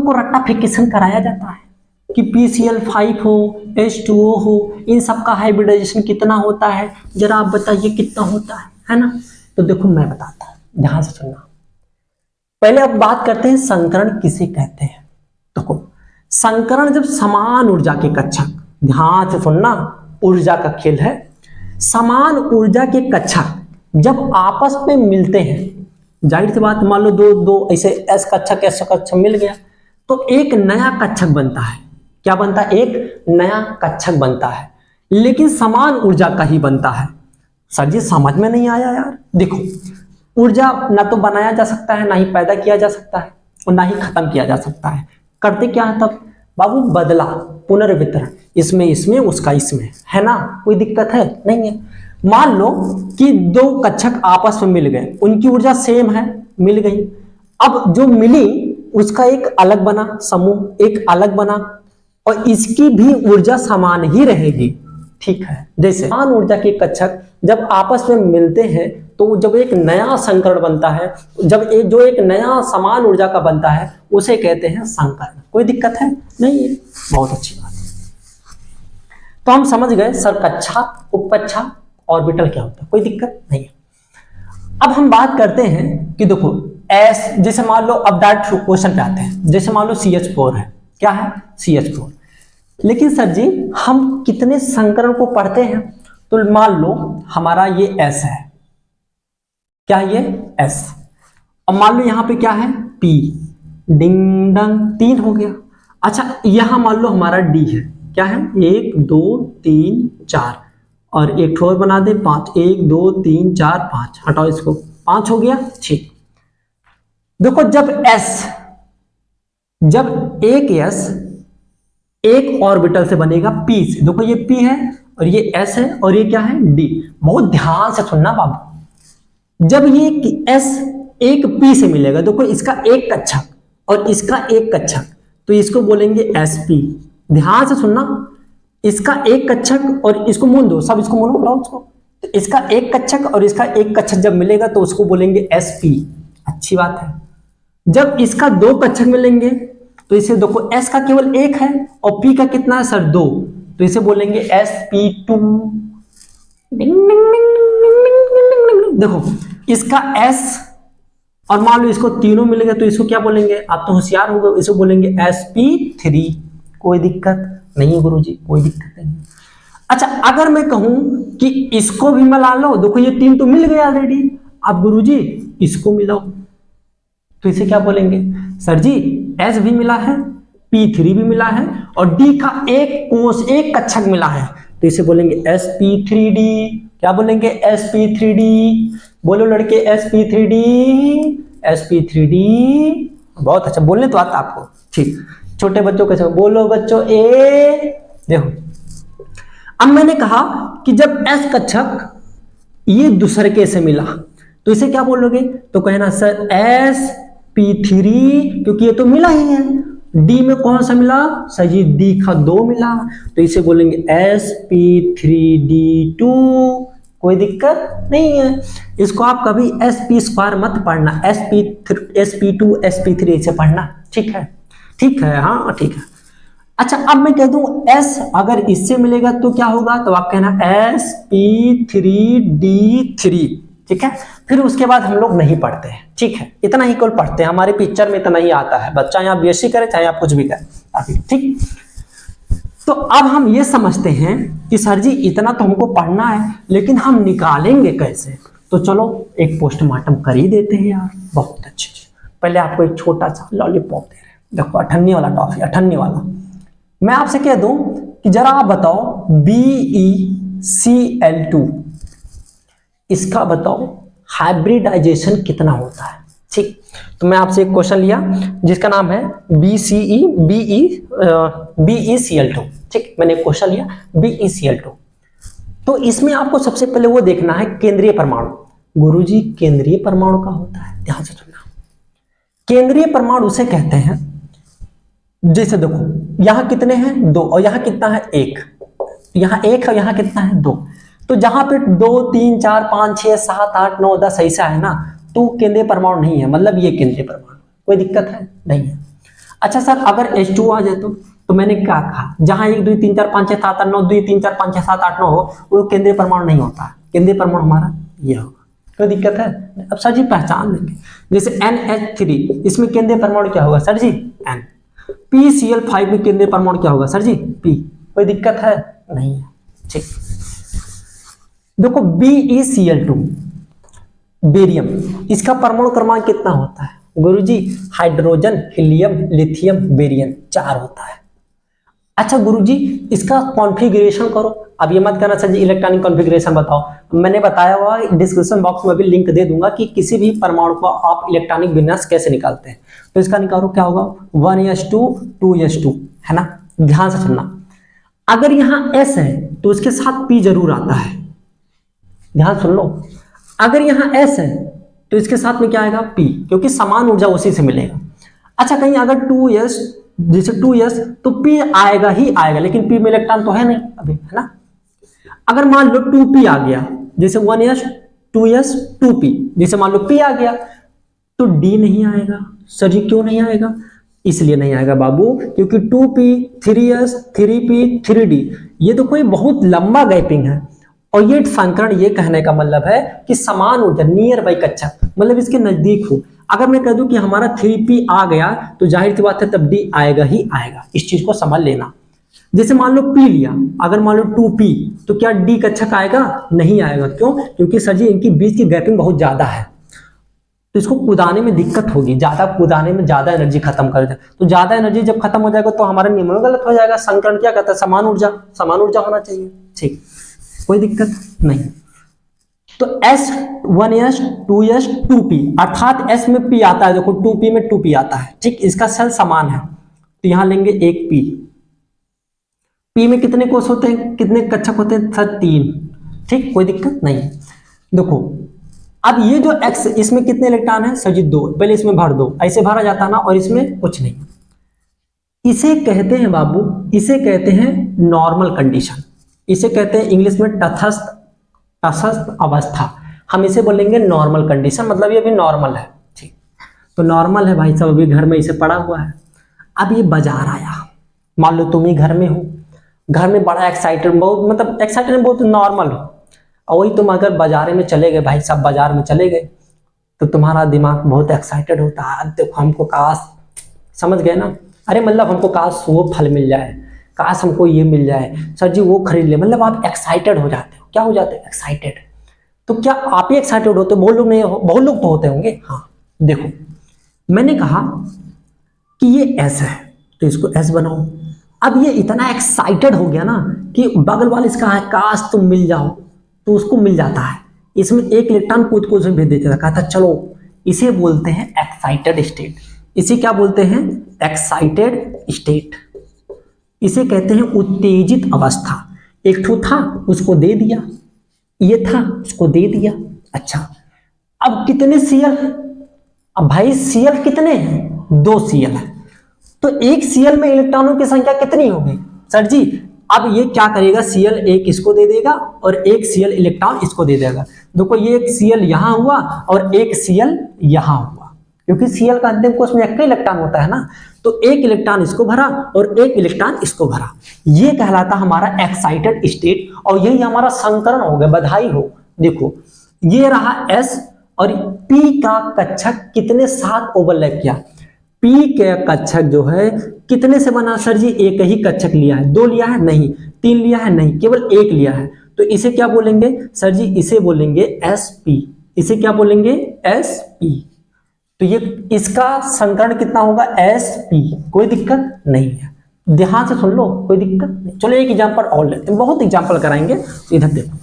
उनको रट्टाफिकेशन कराया जाता है कि PCl5 हो, H2O हो, इन सब का हाइब्रिडाइजेशन कितना होता है, जरा आप बताइए कितना होता है ना। तो देखो मैं बताता हूं, ध्यान से सुनना। पहले अब बात करते हैं संकरण किसे कहते हैं। देखो संकरण जब समान ऊर्जा के कक्षक, ध्यान से सुनना, ऊर्जा का खेल है, समान ऊर्जा के कक्षक जब आपस में मिलते हैं, जाहिर सी बात, मान लो दो ऐसे एस कक्षक मिल गया तो एक नया कक्षक बनता है। क्या बनता है? एक नया कक्षक बनता है, लेकिन समान ऊर्जा का ही बनता है। सर जी समझ में नहीं आया यार। देखो ऊर्जा ना तो बनाया जा सकता है, ना ही पैदा किया जा सकता है, और ना ही खत्म किया जा सकता है। करते क्या है तब बाबू? बदला, पुनर्वितरण, इसमें उसका इसमें, है ना। कोई दिक्कत है? नहीं है। मान लो कि दो कक्षक आपस में मिल गए, उनकी ऊर्जा सेम है, मिल गई। अब जो मिली उसका एक अलग बना समूह, एक अलग बना, और इसकी भी ऊर्जा समान ही रहेगी। ठीक है, जैसे समान ऊर्जा के कक्षक जब आपस में मिलते हैं तो जब एक नया संकरण बनता है, जब एक नया समान ऊर्जा का बनता है उसे कहते हैं संकरण। कोई दिक्कत है? नहीं है। बहुत अच्छी बात है। तो हम समझ गए सर कक्षा, उपकक्षा, ऑर्बिटल क्या होता है, कोई दिक्कत नहीं है। अब हम बात करते हैं कि देखो एस, जैसे मान लो, अब डायरेक्ट क्वेश्चन पे आते हैं, जैसे मान लो CH4 है। क्या है? CH4। लेकिन सर जी हम कितने संकरण को पढ़ते हैं? तो मान लो हमारा ये S है, क्या है ये? S। अब मान लो यहां पे क्या है? P, डिंग डंग, 3 हो गया। अच्छा यहां मान लो हमारा D है, क्या है? 1 2 3 4, और एक और बना दे 5, 1 2 3 4 5, हटाओ इसको, 5 हो गया। ठीक। देखो जब एक S एक ऑर्बिटल से बनेगा P से, देखो ये P है और ये S है और ये क्या है? D। बहुत ध्यान से सुनना बाबू, जब ये S एक P से मिलेगा, देखो इसका एक कक्षक और इसका एक कक्षक, तो इसको बोलेंगे Sp। ध्यान से सुनना, इसका एक कक्षक और इसको मून दो, सब इसको मूनो बुलाओ उसको, तो इसका एक कक्षक और इसका एक कक्षक जब मिलेगा तो उसको बोलेंगे Sp। अच्छी बात है। जब इसका दो कक्षक मिलेंगे तो इसे देखो S का केवल एक है और P का कितना है सर? 2, तो इसे बोलेंगे Sp2। देखो इसका S, और मान लो इसको तीनों मिलेंगे तो इसको क्या बोलेंगे? आप तो होशियार हो गए, इसको बोलेंगे Sp3। कोई दिक्कत नहीं गुरुजी, कोई दिक्कत नहीं। अच्छा अगर मैं कहूं कि इसको भी मिला लो, देखो ये 3 तो मिल गए ऑलरेडी, अब गुरुजी इसको मिलाओ, तो इसे क्या बोलेंगे? सर जी S भी मिला है, P3 भी मिला है, और D का एक कक्षक मिला है, तो इसे बोलेंगे Sp3D। क्या बोलेंगे? Sp3D। बोलो लड़के Sp3D, Sp3D। बहुत अच्छा, बोलने तो आता आपको। ठीक, छोटे बच्चों के साथ बोलो बच्चों ए। देखो अब मैंने कहा कि जब S कक्षक ये दूसरे के से मिला तो इसे क्या बोलोगे? तो कहना सर Sp3, क्योंकि ये तो मिला ही है। D में कौन सा मिला? सर जी D का 2 मिला, तो इसे बोलेंगे Sp3D2। कोई दिक्कत नहीं है। इसको आप कभी Sp² मत पढ़ना, Sp2 Sp3 इसे पढ़ना। ठीक है? ठीक है, हाँ ठीक है। अच्छा अब मैं कह दूं S अगर इससे मिलेगा तो क्या होगा? तो आप कहना Sp3D3। ठीक है, फिर उसके बाद हम लोग नहीं पढ़ते हैं। ठीक है, इतना ही केवल पढ़ते हैं, हमारे पिक्चर में इतना ही आता है। बच्चा यहाँ BSc करे चाहे आप कुछ भी करें। ठीक, तो अब हम ये समझते हैं कि सर जी इतना तो हमको पढ़ना है, लेकिन हम निकालेंगे कैसे? तो चलो एक पोस्टमार्टम कर ही देते हैं यार। बहुत अच्छे। पहले आपको एक छोटा सा लॉलीपॉप दे रहे हैं, देखो अठन्नी वाला टॉफी, अठन्नी वाला। मैं आपसे कह दूं कि जरा आप बताओ BeCl2, इसका बताओ हाइब्रिडाइजेशन कितना होता है। ठीक, तो मैं आपसे एक क्वेश्चन लिया जिसका नाम है BeCl2। ठीक, मैंने एक क्वेश्चन लिया BeCl2। तो इसमें आपको सबसे पहले वो देखना है केंद्रीय परमाणु। गुरुजी केंद्रीय परमाणु का होता है, ध्यान से सुनना। केंद्रीय परमाणु उसे कहते हैं, जैसे देखो यहां कितने हैं? 2, और यहां कितना है? 1। यहां 1 है, यहां कितना है? 2। तो जहां पे 2 3 4 5 6 7 8 9 10 ऐसा है ना, तो केंद्रीय परमाणु नहीं है, मतलब ये केंद्रीय परमाणु। कोई दिक्कत है? नहीं है। अच्छा सर अगर H2O आ जाए तो मैंने क्या कहा, जहां 1 2 3 4 5 6 7 8 9 2 3 4 5 6 7 8 9 हो वो केंद्रीय परमाणु नहीं होता है। केंद्रीय परमाणु हमारा ये होगा। कोई दिक्कत है? अब सर जी पहचान लेंगे, जैसे NH3 इसमें केंद्रीय परमाणु क्या होगा सर जी N। PCl5 में केंद्रीय परमाणु क्या होगा सर जी P। कोई दिक्कत है? नहीं है। ठीक, देखो BeCl2 बेरियम, इसका परमाणु क्रमांक कितना होता है गुरुजी? हाइड्रोजन, हीलियम, लिथियम, बेरियम 4 होता है। अच्छा गुरुजी इसका कॉन्फ़िगरेशन करो। अब ये मत करना सर जी इलेक्ट्रॉनिक कॉन्फ़िगरेशन बताओ, मैंने बताया हुआ डिस्क्रिप्शन बॉक्स में भी लिंक दे दूंगा कि किसी भी परमाणु को आप इलेक्ट्रॉनिक विन्यास कैसे निकालते हैं। तो इसका निकालो क्या होगा 1s2 2s2 है ना। ध्यान से सुनना, अगर यहाँ S है तो उसके साथ P जरूर आता है। ध्यान सुन लो, अगर यहाँ S है तो इसके साथ में क्या आएगा P, क्योंकि समान ऊर्जा उसी से मिलेगा। अच्छा कहीं अगर 2s जैसे 2s तो P आएगा ही आएगा, लेकिन P में इलेक्ट्रॉन तो है नहीं अभी, है ना। अगर मान लो 2p आ गया, जैसे 1s 2s 2p, जैसे मान लो P आ गया तो D नहीं आएगा। सर जी क्यों नहीं आएगा? इसलिए नहीं आएगा बाबू क्योंकि 2p 3s 3p 3d ये तो कोई बहुत लंबा गैपिंग है, और ये संकरण ये कहने का मतलब है कि समान ऊर्जा नियर बाई कक्षक, मतलब इसके नजदीक हो। अगर मैं कह दूं कि हमारा 3p आ गया तो जाहिर सी बात है तब D आएगा ही आएगा, इस चीज को समझ लेना। जैसे मान लो P लिया, अगर मान लो 2p तो क्या D कक्षक आएगा? नहीं आएगा। क्यों? क्योंकि सर जी इनकी बीच की गैपिंग बहुत ज्यादा है, तो इसको कूदाने में दिक्कत होगी, ज्यादा कूदाने में ज्यादा एनर्जी खत्म कर देगा। तो ज्यादा एनर्जी जब खत्म हो जाएगा तो हमारा नियम गलत हो जाएगा। संकरण क्या कहता है? समान ऊर्जा होना चाहिए। ठीक, कोई दिक्कत नहीं। तो S 1s 2s 2p अर्थात S में P आता है, देखो 2p में 2p आता है। ठीक, इसका सेल समान है तो यहां लेंगे एक P में कितने कोष होते हैं, कितने कक्षक होते हैं सर? 3। ठीक, कोई दिक्कत नहीं। देखो अब ये जो X इसमें कितने इलेक्ट्रॉन है सर जी? 2। पहले इसमें भर दो, ऐसे भरा जाता ना, और इसमें कुछ नहीं। इसे कहते हैं बाबू, इसे कहते हैं नॉर्मल कंडीशन, इसे कहते हैं इंग्लिश में तटस्थ अवस्था। हम इसे बोलेंगे नॉर्मल कंडीशन, मतलब ये अभी नॉर्मल है। ठीक, तो नॉर्मल है भाई साहब, अभी घर में इसे पड़ा हुआ है। अब ये बाजार आया, मान लो तुम ही घर में हो, घर में बड़ा एक्साइटेड, बहुत मतलब एक्साइटेड बहुत नॉर्मल हो, और वही तुम अगर बाजार में चले गए भाई साहब, बाजार में चले गए तो तुम्हारा दिमाग बहुत एक्साइटेड होता है। देखो हमको काश, समझ गए ना, अरे मतलब हमको काश वो फल मिल जाए, काश हमको ये मिल जाए सर जी, वो खरीद ले, मतलब आप एक्साइटेड हो जाते हो। क्या हो जाते हैं? एक्साइटेड। तो क्या आप ही एक्साइटेड होते हो? बहुत लोग नहीं हो, बहुत लोग तो होते होंगे। हाँ देखो मैंने कहा कि ये S है तो इसको S बनाओ। अब ये इतना एक्साइटेड हो गया ना कि बगल वाले इसका है काश तुम मिल जाओ, तो उसको मिल जाता है। इसमें एक इलेक्ट्रॉन कूद को उसमें भेज देता था, कहा था चलो। इसे बोलते हैं एक्साइटेड स्टेट। इसे क्या बोलते हैं? Excited state. इसे कहते हैं उत्तेजित अवस्था। एक ठो था उसको दे दिया, ये था उसको दे दिया। अच्छा अब कितने Cl? अब भाई Cl कितने हैं? 2 Cl है, तो एक Cl में इलेक्ट्रॉनों की संख्या कितनी होगी सर जी? अब ये क्या करेगा, Cl एक इसको दे देगा और एक Cl इलेक्ट्रॉन इसको दे देगा। देखो ये एक Cl यहां हुआ और एक Cl यहां हुआ, क्योंकि Cl का अंतिम कोष में एक ही इलेक्ट्रॉन होता है ना, तो एक इलेक्ट्रॉन इसको भरा और एक इलेक्ट्रॉन इसको भरा। ये कहलाता हमारा एक्साइटेड स्टेट, और यही हमारा संकरण हो गया। बधाई हो। देखो ये रहा S और P का कक्षक कितने साथ ओवरलैप किया। P के कक्षक जो है कितने से बना सर जी? एक ही कक्षक लिया है, 2 लिया है नहीं, 3 लिया है नहीं, केवल 1 लिया है। तो इसे क्या बोलेंगे सर जी? इसे बोलेंगे Sp। इसे क्या बोलेंगे? Sp। तो ये इसका संकरण कितना होगा? Sp। कोई दिक्कत नहीं है, ध्यान से सुन लो, कोई दिक्कत नहीं। चलो एक एग्जांपल और लेते हैं, बहुत एग्जांपल कराएंगे। इधर देखो